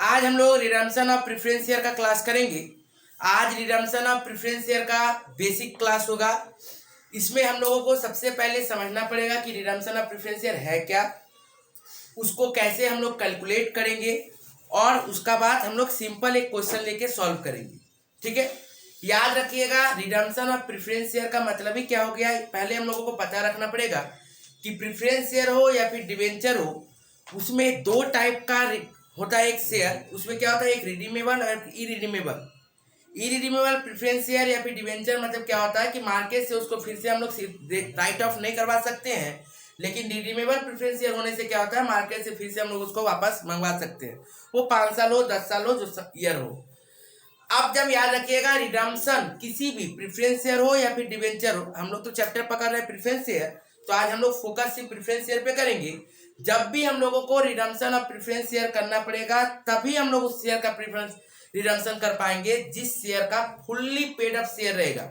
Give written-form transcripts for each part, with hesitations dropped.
आज हम लोग रिडम्पशन ऑफ प्रेफरेंस शेयर का क्लास करेंगे। आज रिडम्पशन ऑफ प्रेफरेंस शेयर का बेसिक क्लास होगा। इसमें हम लोगों को सबसे पहले समझना पड़ेगा कि रिडम्पशन ऑफ प्रेफरेंस शेयर है क्या, उसको कैसे हम लोग कैलकुलेट करेंगे और उसका बाद हम लोग सिंपल एक क्वेश्चन लेके सॉल्व करेंगे। ठीक है, याद रखिएगा रिडम्पशन ऑफ प्रेफरेंस शेयर का मतलब ही क्या हो गया। पहले हम लोगों को पता रखना पड़ेगा कि प्रेफरेंस शेयर हो या फिर डिवेंचर हो, उसमें दो टाइप का होता है एक शेयर। उसमें क्या होता है, एक रिडीमेबल और इरिडीमेबल। इरिडीमेबल प्रेफरेंस शेयर या फिर डिवेंचर मतलब क्या होता है कि मार्केट से उसको फिर से हम लोग राइट ऑफ नहीं करवा सकते हैं, लेकिन रिडीमेबल प्रेफरेंस शेयर होने से क्या होता है, मार्केट से फिर से हम लोग उसको वापस मंगवा सकते हैं। वो 5 साल हो, 10 साल हो, जो ईयर हो। अब जब याद रखिएगा रिडम्पशन किसी भी प्रेफरेंस शेयर हो या फिर डिवेंचर हो, हम लोग तो चैप्टर पकड़ रहे हैं प्रेफरेंस शेयर, तो आज हम लोग फोकस सिर्फ प्रेफरेंस शेयर पे करेंगे। जब भी हम लोगों को रिडम्पशन ऑफ प्रेफरेंस शेयर करना पड़ेगा, तभी हम लोग उस शेयर का प्रेफरेंस रिडम्पशन कर पाएंगे जिस शेयर का फुल्ली पेड अप शेयर रहेगा।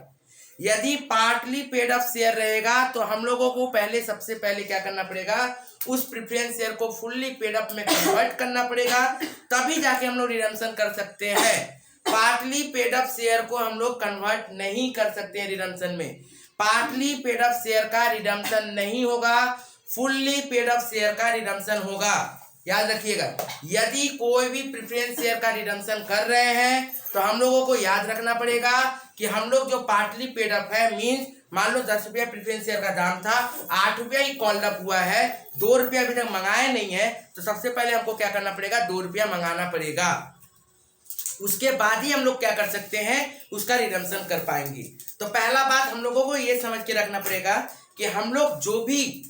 यदि पार्टली पेड अप शेयर रहेगा तो हम लोगों को सबसे पहले क्या करना पड़ेगा, उस प्रेफरेंस शेयर को फुल्ली पेड अप में कन्वर्ट करना पड़ेगा, तभी जाके हम लोग रिडम्पशन कर सकते हैं। पार्टली पेड अप शेयर को हम लोग कन्वर्ट नहीं कर सकते हैं रिडम्पशन में। पार्टली पेड अप शेयर का रिडम्पशन नहीं होगा, फुल्ली पेड अप शेयर का रिडम्पशन होगा। याद रखिएगा, यदि कोई भी प्रेफरेंस शेयर का रिडम्पशन कर रहे हैं तो हम लोगों को याद रखना पड़ेगा कि हम लोग जो पार्टली पेड अप है, मीन्स मान लो 10 रुपया प्रेफरेंस शेयर का दाम था, 8 रुपया ही कॉल्ड अप हुआ है, 2 रुपया अभी तक मंगाया नहीं है, तो सबसे पहले हमको क्या करना पड़ेगा, 2 रुपया मंगाना पड़ेगा। उसके बाद ही हम लोग क्या कर सकते हैं, उसका रिडम्पशन कर पाएंगे। तो पहला बात हम लोगों को ये समझ के रखना पड़ेगा कि हम लोग जो भी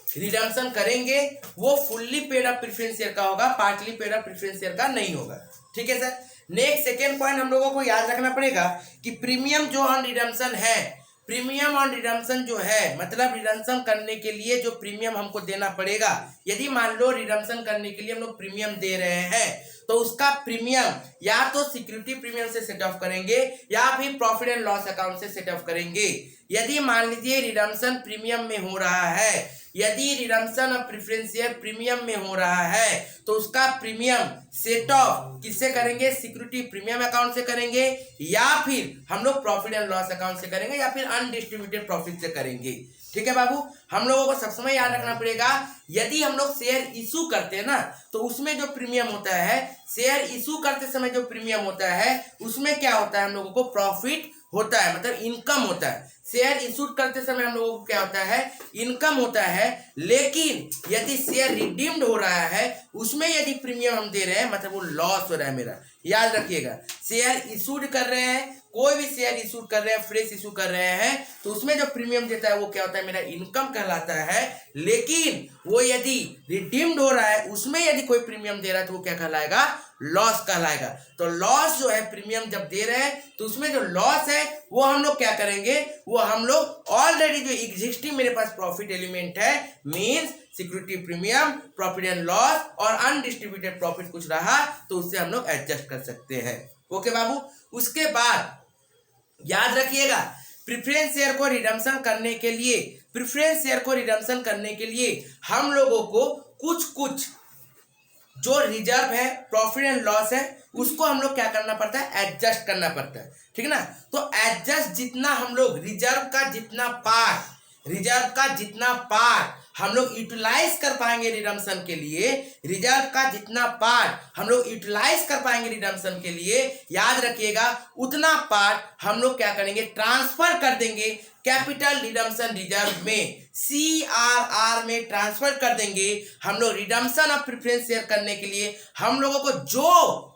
रिडम्पशन करेंगे वो fully paid up preference share का होगा, partly paid up preference share का नहीं होगा। ठीक है सर। नेक्स्ट सेकेंड पॉइंट हम लोगों को याद रखना पड़ेगा कि प्रीमियम जो ऑन रिडम्पशन है, प्रीमियम ऑन रिडम्पशन जो है, मतलब रिडम्पशन करने के लिए जो प्रीमियम हमको देना पड़ेगा, यदि मान लो रिडम्पशन करने के लिए हम लोग प्रीमियम दे रहे हैं, तो उसका प्रीमियम या तो सिक्योरिटी प्रीमियम से सेट ऑफ करेंगे या फिर प्रॉफिट एंड लॉस अकाउंट से सेट ऑफ करेंगे। यदि मान लीजिए रिडम्पशन प्रीमियम में हो रहा है, यदि redemption of preference share premium में हो रहा है, तो उसका प्रीमियम सेट ऑफ किससे करेंगे, सिक्योरिटी प्रीमियम अकाउंट से करेंगे, या फिर हम लोग प्रॉफिट एंड लॉस अकाउंट से करेंगे, या फिर अनडिस्ट्रीब्यूटेड प्रॉफिट से करेंगे। ठीक है बाबू, हम लोगों को सब समय याद रखना पड़ेगा, यदि हम लोग शेयर इशू करते हैं ना, तो उसमें जो प्रीमियम होता है, शेयर इशू करते समय जो प्रीमियम होता है, उसमें क्या होता है, हम लोगों को प्रॉफिट होता है, मतलब इनकम होता है। शेयर इशू करते समय हम लोगों को क्या होता है, इनकम होता है। लेकिन यदि शेयर रिडीम्ड हो रहा है, उसमें यदि प्रीमियम हम दे रहे हैं, मतलब वो लॉस हो रहा है मेरा। याद रखिएगा, शेयर इशूड कर रहे हैं, कोई भी शेयर इशू कर रहे हैं, फ्रेश इशू कर रहे हैं, तो उसमें जो प्रीमियम देता है वो क्या होता है, मेरा इनकम कहलाता है। लेकिन वो यदि रिडीम्ड हो रहा है, उसमें यदि कोई प्रीमियम दे रहा है, तो वो क्या कहलाएगा, लॉस कहलाएगा। तो लॉस जो है, प्रीमियम जब दे रहे हैं तो उसमें जो लॉस है वो हम लोग क्या करेंगे, वो हम लोग ऑलरेडी जो एग्जिस्टिंग मेरे पास प्रॉफिट एलिमेंट है, means security premium, profit and loss और अनडिस्ट्रीब्यूटेड प्रॉफिट कुछ रहा, तो उससे हम लोग एडजस्ट कर सकते हैं। ओके बाबू। उसके बाद याद रखिएगा, प्रेफरेंस शेयर को रिडम्पशन करने के लिए, प्रेफरेंस शेयर को रिडम्पशन करने के लिए हम लोगों को कुछ जो रिजर्व है, प्रॉफिट एंड लॉस है, उसको हम लोग क्या करना पड़ता है, एडजस्ट करना पड़ता है। ठीक है ना। तो एडजस्ट जितना हम लोग रिजर्व का जितना पार्ट हम लोग यूटिलाइज कर पाएंगे रिडम्पशन के लिए, रिजर्व का जितना पार्ट हम लोग यूटिलाइज कर पाएंगे रिडम्पशन के लिए, याद रखिएगा उतना पार्ट हम लोग क्या करेंगे, ट्रांसफर कर देंगे कैपिटल रिडम्पशन रिजर्व में, CRR में ट्रांसफर कर देंगे। हम लोग रिडम्पशन ऑफ प्रेफरेंस शेयर करने के लिए हम लोगों को जो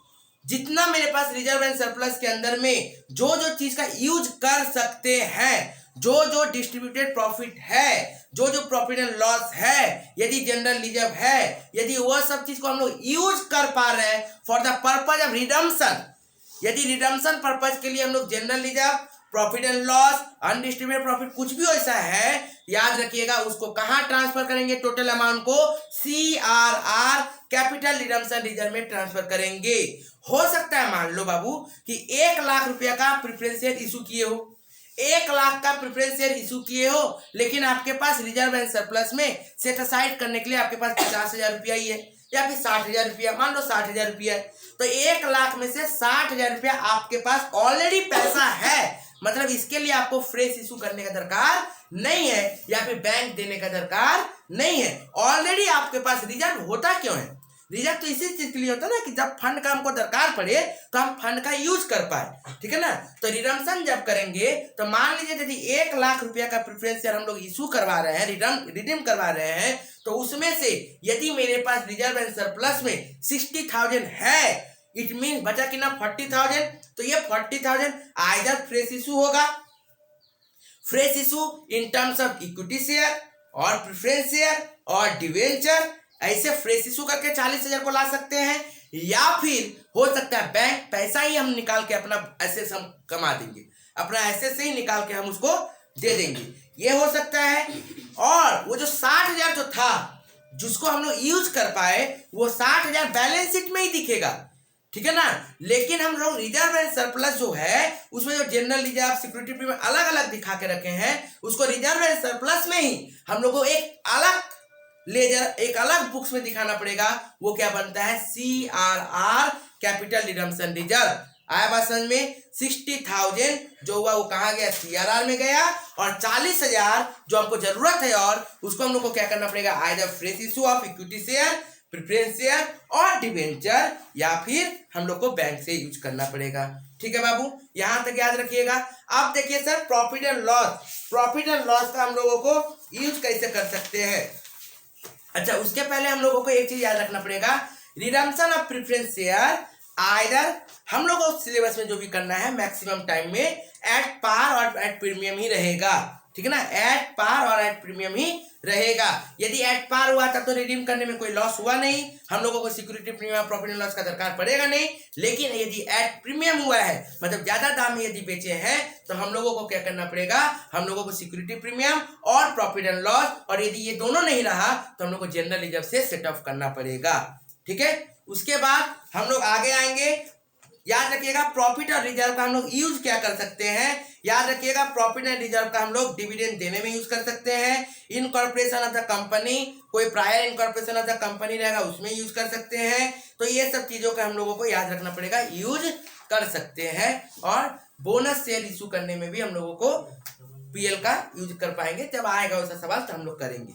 जितना मेरे पास रिजर्व एंड सरप्लस के अंदर में जो जो चीज का यूज कर सकते हैं, जो जो डिस्ट्रीब्यूटेड प्रॉफिट है, जो जो प्रॉफिट एंड लॉस है, यदि जनरल रिजर्व है, यदि वह सब चीज को हम लोग यूज कर पा रहे हैं for the purpose of redemption, यदि रिडम्पशन पर्पज के लिए हम लोग general reserve, profit and loss, undistributed profit कुछ भी ऐसा है, याद रखिएगा उसको कहां ट्रांसफर करेंगे, टोटल अमाउंट को CRR कैपिटल रिडम्पशन रिजर्व में ट्रांसफर करेंगे। हो सकता है मान लो बाबू कि 1 लाख रुपया का प्रेफरेंस शेयर इशू किए हो, 1 लाख का प्रेफरेंस शेयर इशू किए हो, लेकिन आपके पास रिजर्व एंड सरप्लस में सेट असाइड करने के लिए आपके पास 50,000 रुपया ही है, या फिर 60,000 रुपया, मान लो 60,000 रुपया है, तो 1 लाख में से 60,000 रुपया आपके पास ऑलरेडी पैसा है, मतलब इसके लिए आपको फ्रेश इशू करने का दरकार नहीं है या फिर बैंक देने का दरकार नहीं है, ऑलरेडी आपके पास रिजर्व होता क्यों है? रिजर्व तो इसी चीज के लिए होता है ना कि जब फंड का हमको दरकार पड़े तो हम फंड का यूज कर पाए, ठीक है ना। तो रिडम्पशन जब करेंगे तो मान लीजिए यदि 1 लाख रुपया का प्रेफरेंस शेयर हम लोग इशू करवा रहे हैं, रिडीम करवा रहे हैं, तो उसमें से यदि मेरे पास रिजर्व एंड सरप्लस में 60,000 है, इट मीन बचा कितना 40,000, तो ये 40,000 आइदर फ्रेश इशू होगा, fresh issue in terms of equity share और प्रेफरेंस शेयर और डिवेंचर, ऐसे फ्रेश इशू करके 40,000 को ला सकते हैं, या फिर हो सकता है बैंक पैसा ही हम निकाल के अपना एसेस हम कमा देंगे, अपना एसेस से ही निकाल के हम उसको दे देंगे, ये हो सकता है। और वो जो 60,000 जो था जिसको हम लोग यूज कर पाए, वो 60,000 बैलेंस शीट में ही दिखेगा, ठीक है ना। लेकिन हम लोग रिजर्व एंड सरप्लस जो है उसमें जो जनरल रिजर्व, सिक्योरिटी प्रीमियम अलग अलग दिखा के रखे हैं, उसको रिजर्व एंड सरप्लस में ही हम लोग को एक अलग लेजर, एक अलग बुक्स में दिखाना पड़ेगा। वो क्या बनता है? CRR, capital redemption reserve. आया बात समझ में? 60,000 जो हुआ वो कहाँ गया? CRR में गया, और 40,000 जो हमको जरूरत है और उसको हम लोग को क्या करना पड़ेगा? Either fresh issue of equity share, preference share और डिवेंचर, या फिर हम लोग को बैंक से यूज करना पड़ेगा, ठीक है बाबू, यहां तक याद रखिएगा। अब देखिए sir, profit and loss, profit and loss का हम लोगों को यूज कैसे कर सकते हैं? अच्छा, उसके पहले हम लोगों को एक चीज याद रखना पड़ेगा, redemption of preference share either हम लोगों को सिलेबस में जो भी करना है मैक्सिमम टाइम में एट पार और एट प्रीमियम ही रहेगा, ठीक है ना, एट पार और एट प्रीमियम ही रहेगा। यदि एट पार हुआ तब तो रिडीम करने में कोई लॉस हुआ नहीं, हम लोगों को security premium, profit and loss का दरकार पड़ेगा नहीं। लेकिन यदि एट प्रीमियम हुआ है, मतलब ज्यादा दाम में यदि बेचे हैं, तो हम लोगों को क्या करना पड़ेगा? हम लोगों को सिक्योरिटी प्रीमियम और प्रॉफिट एंड लॉस, और यदि ये दोनों नहीं रहा तो हम लोग को जनरल रिजर्व से सेट ऑफ करना पड़ेगा, ठीक है। उसके बाद हम लोग आगे आएंगे। याद रखिएगा, प्रॉफिट और रिजर्व का हम लोग यूज क्या कर सकते हैं? याद रखिएगा, प्रॉफिट एंड रिजर्व का हम लोग डिविडेंड देने में यूज कर सकते हैं, इनकॉर्पोरेशन ऑफ द कंपनी, कोई prior incorporation of the company रहेगा उसमें यूज कर सकते हैं। तो ये सब चीजों का हम लोगों को याद रखना पड़ेगा, यूज कर सकते हैं। और बोनस शेयर इशू करने में भी हम लोगों को PL का यूज कर पाएंगे, जब आएगा वैसा सवाल तो हम लोग करेंगे।